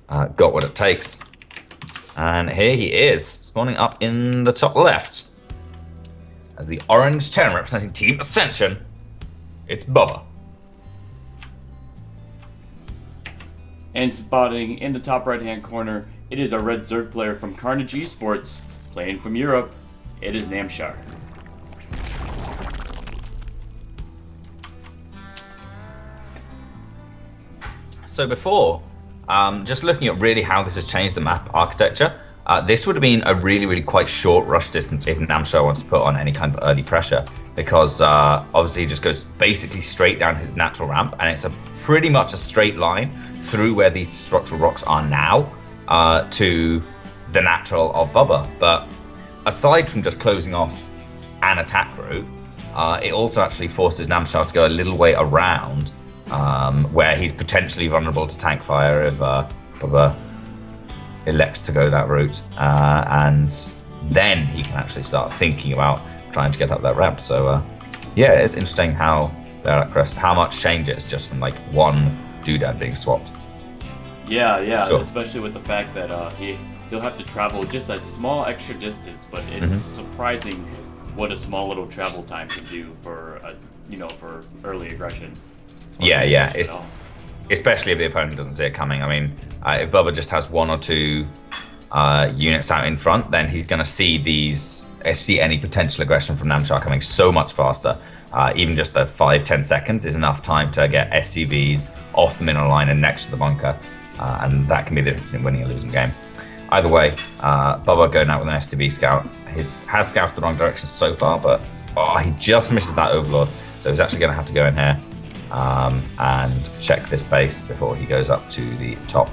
got what it takes. And here he is, spawning up in the top left. As the orange 10 representing Team Ascension, it's Bubba. And spotting in the top right-hand corner, it is a red Zerg player from Carnage Esports, playing from Europe. It is Namshar. So before, just looking at really how this has changed the map architecture, this would have been a really quite short rush distance if Namshar wants to put on any kind of early pressure, because obviously he just goes basically straight down his natural ramp, and it's pretty much a straight line through where these structural rocks are now to the natural of Bubba. But aside from just closing off an attack route, it also actually forces Namshar to go a little way around, where he's potentially vulnerable to tank fire if Bubba elects to go that route, and then he can actually start thinking about trying to get up that ramp. So yeah, it's interesting how how much changes just from like one doodad being swapped. Yeah, sure. Especially with the fact that he'll have to travel just that small extra distance, but it's surprising what a small little travel time can do for for early aggression. Yeah, it's especially if the opponent doesn't see it coming. I mean, if Bubba just has one or two units out in front, then he's going to see any potential aggression from Namshar coming so much faster. Even just the 5-10 seconds is enough time to get SCVs off the mineral line and next to the bunker, and that can be the difference in winning or losing a game. Either way, Bubba going out with an SCV scout. He has scouted the wrong direction so far, but he just misses that overlord, so he's actually going to have to go in here and check this base before he goes up to the top.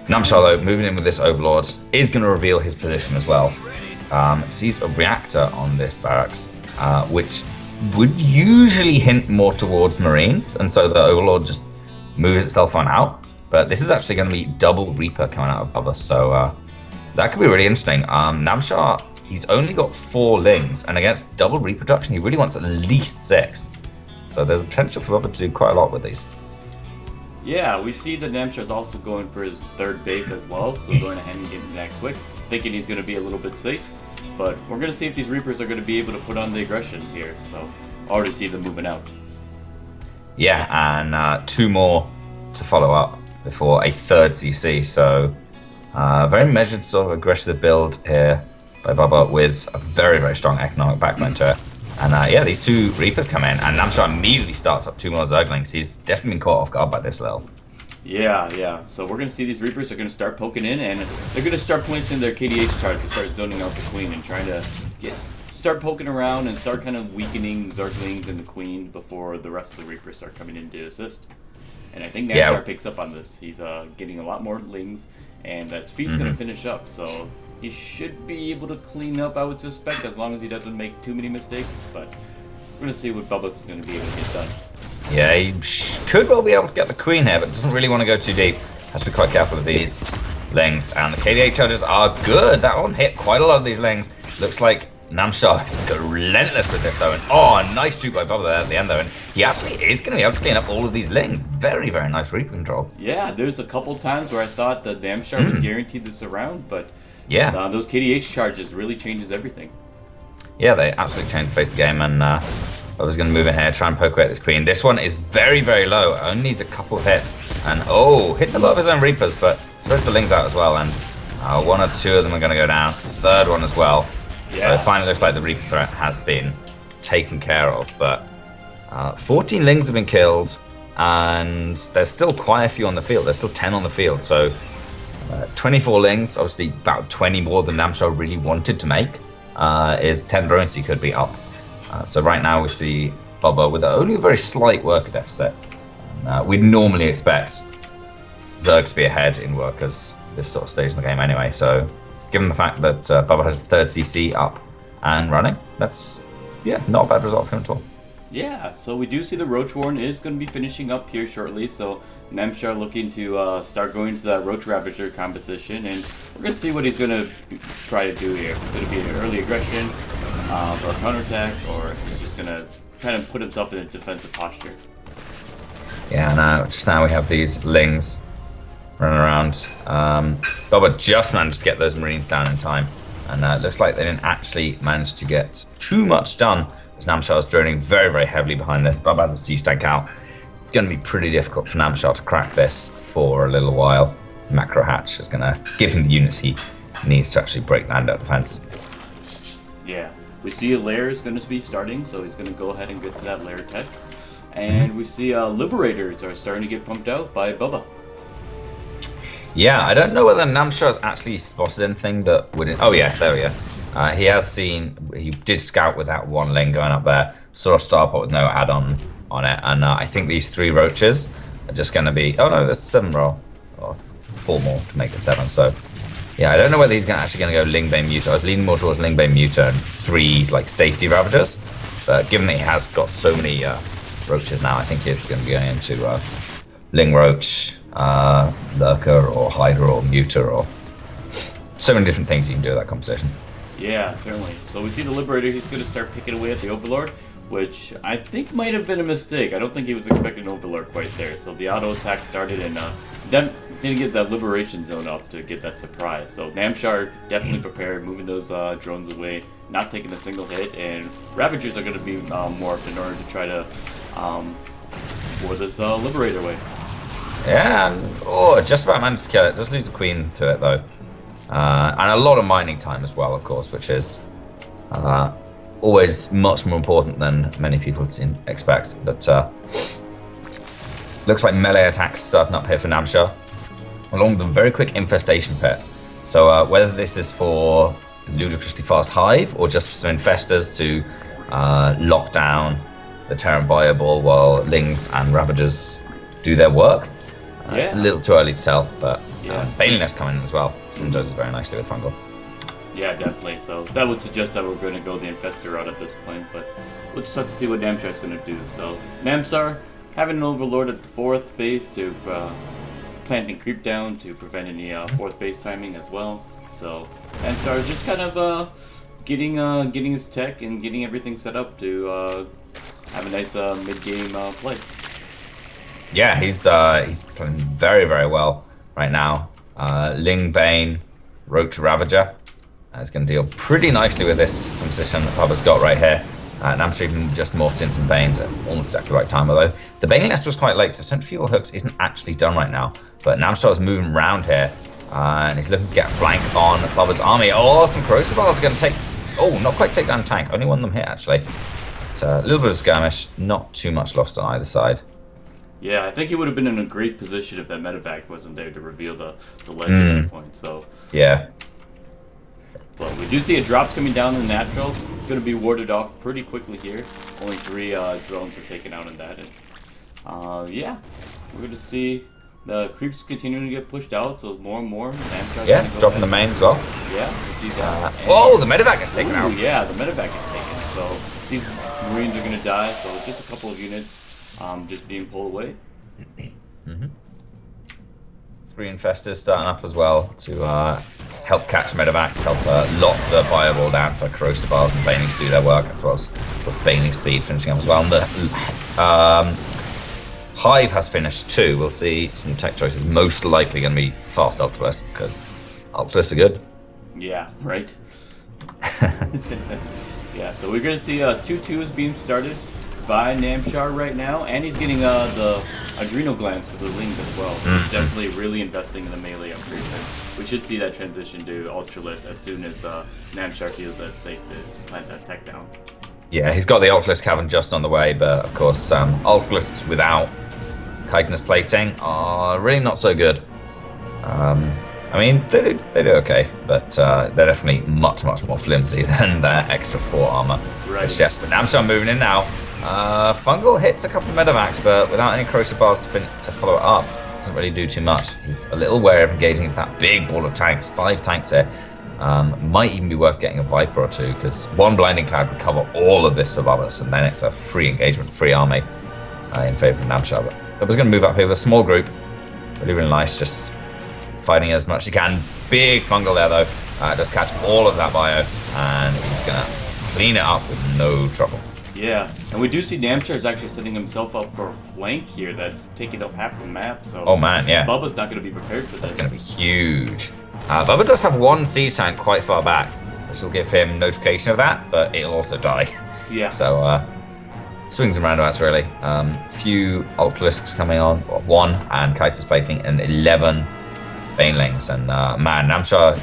Namshar, though, moving in with this overlord, is going to reveal his position as well. Sees a reactor on this barracks, which would usually hint more towards Marines, and so the overlord just moves itself on out. But this is actually going to be double Reaper coming out above us, so that could be really interesting. Namshar, he's only got 4 lings, and against double reproduction, he really wants at least 6. So there's a potential for Bubba to do quite a lot with these. Yeah, we see that Namshar's also going for his third base as well, so going ahead and getting that quick, thinking he's going to be a little bit safe. But we're going to see if these Reapers are going to be able to put on the aggression here, so already see them moving out. Yeah, and 2 more to follow up before a third CC, so very measured sort of aggressive build here by Bubba with a very strong economic backbone to it. And yeah, these 2 Reapers come in, and Namshar immediately starts up 2 more Zerglings. He's definitely been caught off guard by this little. Yeah. So we're going to see these Reapers are going to start poking in, and they're going to start placing their KDH charge to start zoning out the Queen and trying to start poking around and start kind of weakening Zerglings and the Queen before the rest of the Reapers start coming in to assist. And I think Namshar picks up on this. He's getting a lot more lings, and that speed's going to finish up, so he should be able to clean up, I would suspect, as long as he doesn't make too many mistakes. But we're going to see what Bubba's going to be able to get done. Yeah, he could well be able to get the Queen here, but doesn't really want to go too deep. Has to be quite careful of these lings. And the KDA charges are good. That one hit quite a lot of these lings. Looks like Namshar is relentless with this, though. And a nice juke by Bubba there at the end, though. And he actually is going to be able to clean up all of these lings. Very nice Reaper control. Yeah, there's a couple times where I thought that Namshar was guaranteed this round, but yeah, those KDH charges really changes everything. Yeah, they absolutely changed the face of the game, and I was going to move in here, try and poke away at this Queen. This one is very low. It only needs a couple of hits, and hits a lot of his own Reapers, but spreads the lings out as well, and 1 or 2 of them are going to go down. Third one as well. Yeah. So it finally looks like the Reaper threat has been taken care of, but 14 lings have been killed, and there's still quite a few on the field. There's still 10 on the field, so 24 lings, obviously about 20 more than Namshar really wanted to make. Is 10 drones he could be up. So right now we see Bubba with only a very slight worker deficit. We'd normally expect Zerg to be ahead in workers this sort of stage in the game anyway. So given the fact that Bubba has 3rd CC up and running, that's not a bad result for him at all. Yeah, so we do see the Roach Warren is going to be finishing up here shortly, so Namshar looking to start going to that Roach Ravager composition, and we're going to see what he's going to try to do here. It's going to be an early aggression, or a counterattack, or he's just going to kind of put himself in a defensive posture. Yeah, just now we have these lings running around. Bubba just managed to get those Marines down in time. And it looks like they didn't actually manage to get too much done. As Namshar is droning very, very heavily behind this. Bubba has a siege tank out. It's going to be pretty difficult for Namshar to crack this for a little while. Macro Hatch is going to give him the units he needs to actually break the handout defense. Yeah, we see a lair is going to be starting, so he's going to go ahead and get to that lair tech. And we see Liberators are starting to get pumped out by Bubba. Yeah, I don't know whether Namshar has actually spotted anything that wouldn't... Oh yeah, there we go. He has seen... He did scout with that one lane going up there. Saw a starport with no add-on on it. And I think these 3 roaches are just going to be... Oh no, there's 7 roll. Or 4 more to make it 7, so... Yeah, I don't know whether he's actually going to go Lingbane Muta. I was leaning more towards Lingbane Muta and 3 like safety Ravagers. But given that he has got so many roaches now, I think he's going to be going into Ling Roach, Lurker, or Hydra, or Muta, or so many different things you can do with that composition. Yeah, certainly. So we see the Liberator. He's going to start picking away at the Overlord, which I think might have been a mistake. I don't think he was expecting an Overlord quite there. So the auto attack started, and then didn't get that Liberation Zone up to get that surprise. So Namshar definitely prepared, moving those drones away, not taking a single hit, and Ravagers are going to be morphed in order to try to for this Liberator away. Yeah, and just about managed to kill it. Does lose the Queen to it though, and a lot of mining time as well, of course, which is always much more important than many people expect. But looks like melee attacks starting up here for Namshar, along with a very quick infestation pit. So whether this is for ludicrously fast hive or just for some infestors to lock down the Terran Viable while Lings and Ravagers do their work. It's a little too early to tell, but Baneliness coming in as well. Synergizes very nicely with Fungal. Yeah, definitely. So that would suggest that we're going to go the Infestor route at this point, but we'll just have to see what Namshar's going to do. So Namsar having an Overlord at the 4th base to planting creep down to prevent any 4th base timing as well. So Namsar is just kind of getting his tech and getting everything set up to have a nice mid-game play. Yeah, he's playing very, very well right now. Ling Bane, Rogue to Ravager. Is going to deal pretty nicely with this composition that Bubba's got right here. Namshar even just morphed in some Banes at almost exactly the right time, although the Bane nest was quite late, so Centrifugal Hooks isn't actually done right now. But Namshar is moving around here, and he's looking to get a flank on Bubba's army. Oh, some Corrosive Bars are going to take... Oh, not quite take down tank. Only one of them hit, actually. It's a little bit of skirmish, not too much lost on either side. Yeah, I think he would have been in a great position if that medevac wasn't there to reveal the ledge at that point. So yeah. But we do see a drop coming down in the natural. It's going to be warded off pretty quickly here. Only 3 drones were taken out in that. And, yeah, we're going to see the creeps continuing to get pushed out, so more and more. Yeah, dropping the main as well. Yeah, we see that. Oh, the medevac is taken out. Yeah, the medevac is taken. So these Marines are going to die. So just a couple of units just being pulled away. 3 infestors starting up as well to help catch medevacs, help lock the fireball down for Corrosive Bars and Baning to do their work, as well as Baning speed finishing up as well. And the Hive has finished too. We'll see some tech choices. Most likely going to be fast Ultralisk, because Ultralisks are good. Yeah, right. Yeah, so we're going to see 2 twos being started by Namshar right now, and he's getting the adrenal glands for the Lings as well. So he's definitely really investing in the melee upgrade. We should see that transition to Ultralisk as soon as Namshar feels that it's safe to plant that tech down. Yeah, he's got the Ultralisk Cavern just on the way, but of course, Ultralisks without chitinous plating are really not so good. I mean, they do okay, but they're definitely much more flimsy than their extra 4 armor. Right. Yes, but Namshar moving in now. Fungal hits a couple of medevacs, but without any Corrosive Bars to follow it up, doesn't really do too much. He's a little wary of engaging with that big ball of tanks. 5 tanks here. Might even be worth getting a Viper or 2, because 1 Blinding Cloud would cover all of this for Bubba's, and then it's a free engagement, free army in favor of Namshar. But Bubba's going to move up here with a small group. Really nice, just fighting as much as he can. Big Fungal there, though. Does catch all of that bio, and he's going to clean it up with no trouble. Yeah, and we do see Namshar is actually setting himself up for a flank here that's taking up half the map. So Oh man, yeah. Bubba's not going to be prepared for this. That's going to be huge. Bubba does have one siege tank quite far back, which will give him notification of that, but it'll also die. Yeah. So, swings and roundabouts, really. Few Ultralisks coming on. 1, and Chitus plating, and 11 Banelings. And, man, Namshar,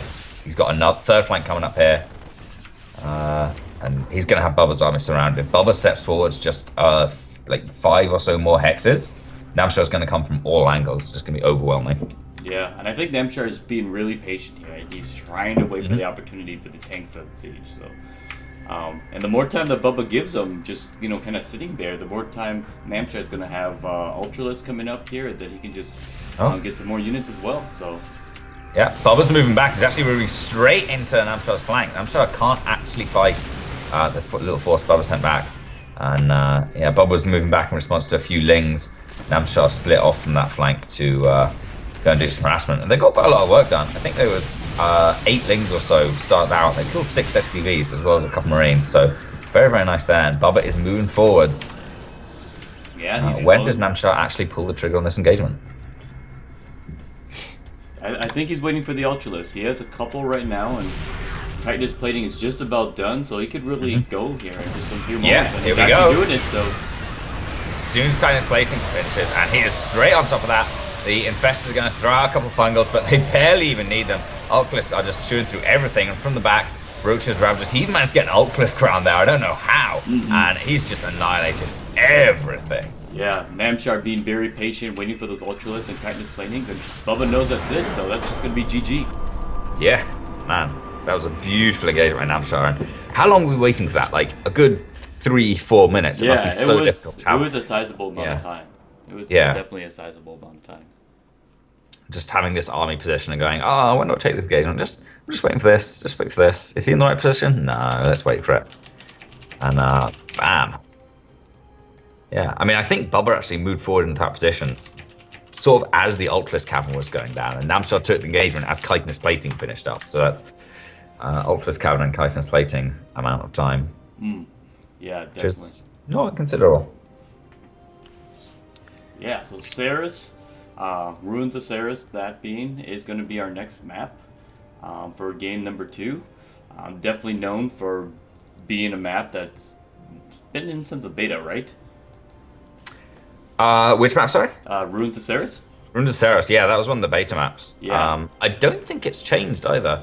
he's got another third flank coming up here. And he's going to have Bubba's army surrounded. If Bubba steps forwards just like 5 or so more hexes, Namshar's going to come from all angles. It's just going to be overwhelming. Yeah, and I think Namshar is being really patient here. He's trying to wait for the opportunity for the tanks on siege. So, and the more time that Bubba gives him, just kind of sitting there, the more time Namshar is going to have Ultralisk coming up here that he can just get some more units as well. So. Yeah, Bubba's moving back. He's actually moving straight into Namshar's flank. Namshar can't actually fight the little force Bubba sent back. And yeah, Bubba's moving back in response to a few lings. Namshar split off from that flank to go and do some harassment. And they got quite a lot of work done. I think there was 8 lings or so started out. They killed 6 SCVs as well as a couple Marines. So very, very nice there. And Bubba is moving forwards. Yeah. When does Namshar actually pull the trigger on this engagement? I think he's waiting for the Ultralisk. He has a couple right now, and Chitinous plating is just about done, so he could really go here in just some few moments. Yeah, and here he's we actually go. doing it, so. As soon as Chitinous plating finishes, and he is straight on top of that, the Infestors are going to throw out a couple of fungals, but they barely even need them. Ultralisks are just chewing through everything, and from the back, Roach's Ravagers, he managed to get an Ultralisk crown there, I don't know how, and he's just annihilated everything. Yeah, Namshar being very patient, waiting for those Ultralisks and Chitinous platings, and Bubba knows that's it, so that's just going to be GG. Yeah, man, that was a beautiful engagement by Namshar. And how long were we waiting for that? Like a good 3-4 minutes. It must be so difficult to have. It was a sizable amount of time. It was definitely a sizable amount of time. Just having this army position and going, oh, why not take this engagement? I'm just waiting for this. Just wait for this. Is he in the right position? No, let's wait for it. And bam. Yeah, I mean, I think Bubba actually moved forward into that position sort of as the Ultralisk Cavern was going down, and Namshar took the engagement as Chitinous plating finished up. So that's Ultralisk Cavern and Chitinous plating amount of time. Yeah, definitely. Which is not considerable. Yeah, so Ceres, Ruins of Ceres, that being, is going to be our next map for game number 2. Definitely known for being a map that's been in since the beta, right? Which map, sorry? Ruins of Ceres? Ruins of Ceres, yeah, that was one of the beta maps. Yeah. I don't think it's changed either.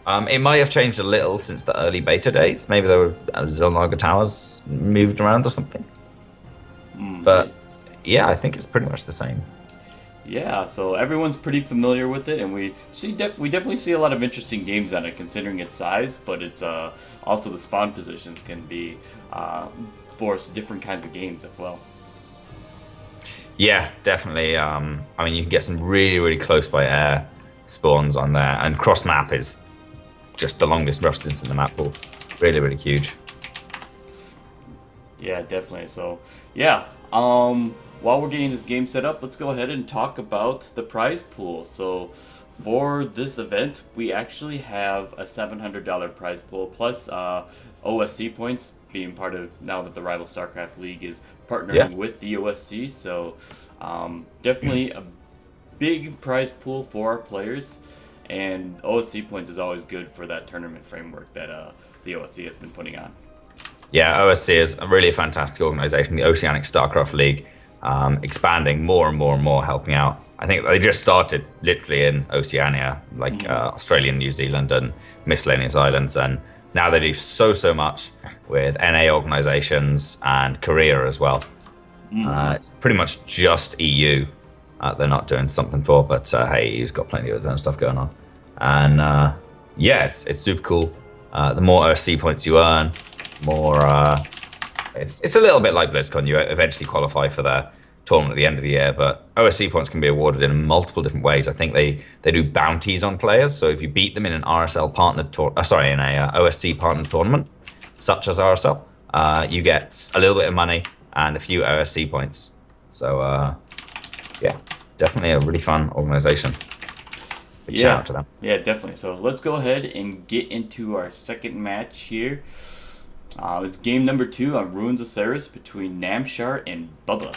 It might have changed a little since the early beta days. Maybe there were Zelnaga towers moved around or something. But yeah, I think it's pretty much the same. Yeah, so everyone's pretty familiar with it, and we definitely see a lot of interesting games on it, considering its size. But it's also the spawn positions can be force different kinds of games as well. Yeah, definitely. I mean, you can get some really, really close by air spawns on there, and cross map is just the longest rush distance in the map pool. Really, really huge. Yeah, definitely. So, yeah. While we're getting this game set up, let's go ahead and talk about the prize pool. So, for this event, we actually have a $700 prize pool plus OSC points, being part of now that the Rival StarCraft League is partnering with the OSC. So, definitely a big prize pool for our players, and OSC points is always good for that tournament framework that the OSC has been putting on. Yeah, OSC is a really fantastic organization, the Oceanic StarCraft League, expanding more and more and more, helping out. I think they just started literally in Oceania, like Australia, New Zealand, and miscellaneous islands, and now they do so much with NA organizations and Korea as well. It's pretty much just EU they're not doing something for, but hey, EU's got plenty of its own stuff going on. And yeah, it's super cool. The more OSC points you earn, more it's a little bit like BlizzCon. You eventually qualify for their tournament at the end of the year, but OSC points can be awarded in multiple different ways. I think they do bounties on players, so if you beat them in an RSL partnered in a OSC partnered tournament, such as RSL, you get a little bit of money and a few OSC points. So yeah, definitely a really fun organization. Big shout out to them. Yeah, definitely. So let's go ahead and get into our second match here. It's game number 2 on Ruins of Ceres between Namshar and Bubba.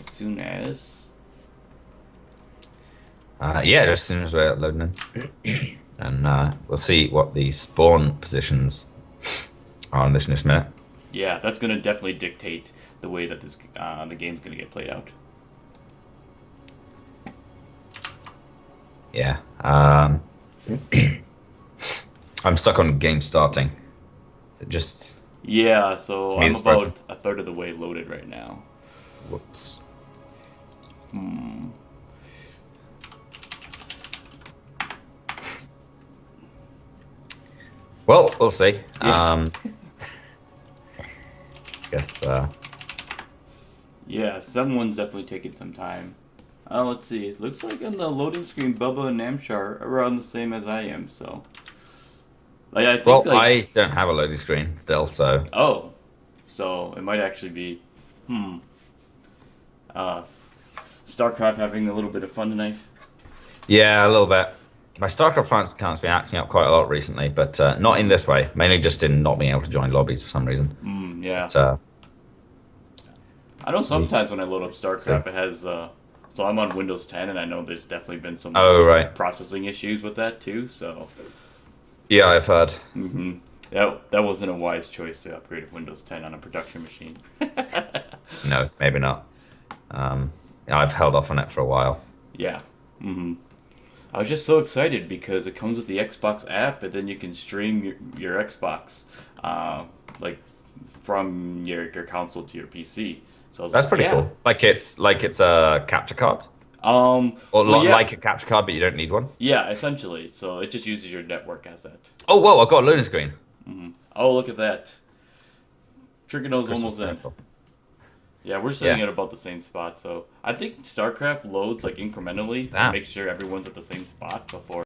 As soon as... yeah, as soon as we're loading in. And we'll see what the spawn positions are in this next minute. Yeah, that's going to definitely dictate the way that this the game's going to get played out. Yeah. I'm stuck on game starting. So just... Yeah, so I'm it's about broken. a third of the way loaded right now. Whoops. Well, we'll see. Yeah. Guess... Yeah, someone's definitely taking some time. Let's see. It looks like on the loading screen, Bubba and Namshar are around the same as I am, so... Like, I think, well, like... I don't have a loading screen still, so... Oh. So, it might actually be... StarCraft having a little bit of fun tonight. Yeah, a little bit. My StarCraft account's been acting up quite a lot recently, but not in this way. Mainly just in not being able to join lobbies for some reason. Yeah. But, I know sometimes when I load up StarCraft, it has... So I'm on Windows 10, and I know there's definitely been some processing issues with that, too, so... Yeah, I've heard. That wasn't a wise choice to upgrade to Windows 10 on a production machine. No, maybe not. I've held off on it for a while. Yeah. I was just so excited because it comes with the Xbox app, and then you can stream your Xbox, like from your console to your PC. So I was That's like, pretty yeah. cool. Like it's a capture card, or well, yeah. like a capture card, but you don't need one. Yeah, essentially. So it just uses your network as that. Oh, whoa! I've got a loading screen. Oh, look at that. Trigonal's almost in. Purple. Yeah, we're sitting at about the same spot, so I think StarCraft loads like incrementally to make sure everyone's at the same spot before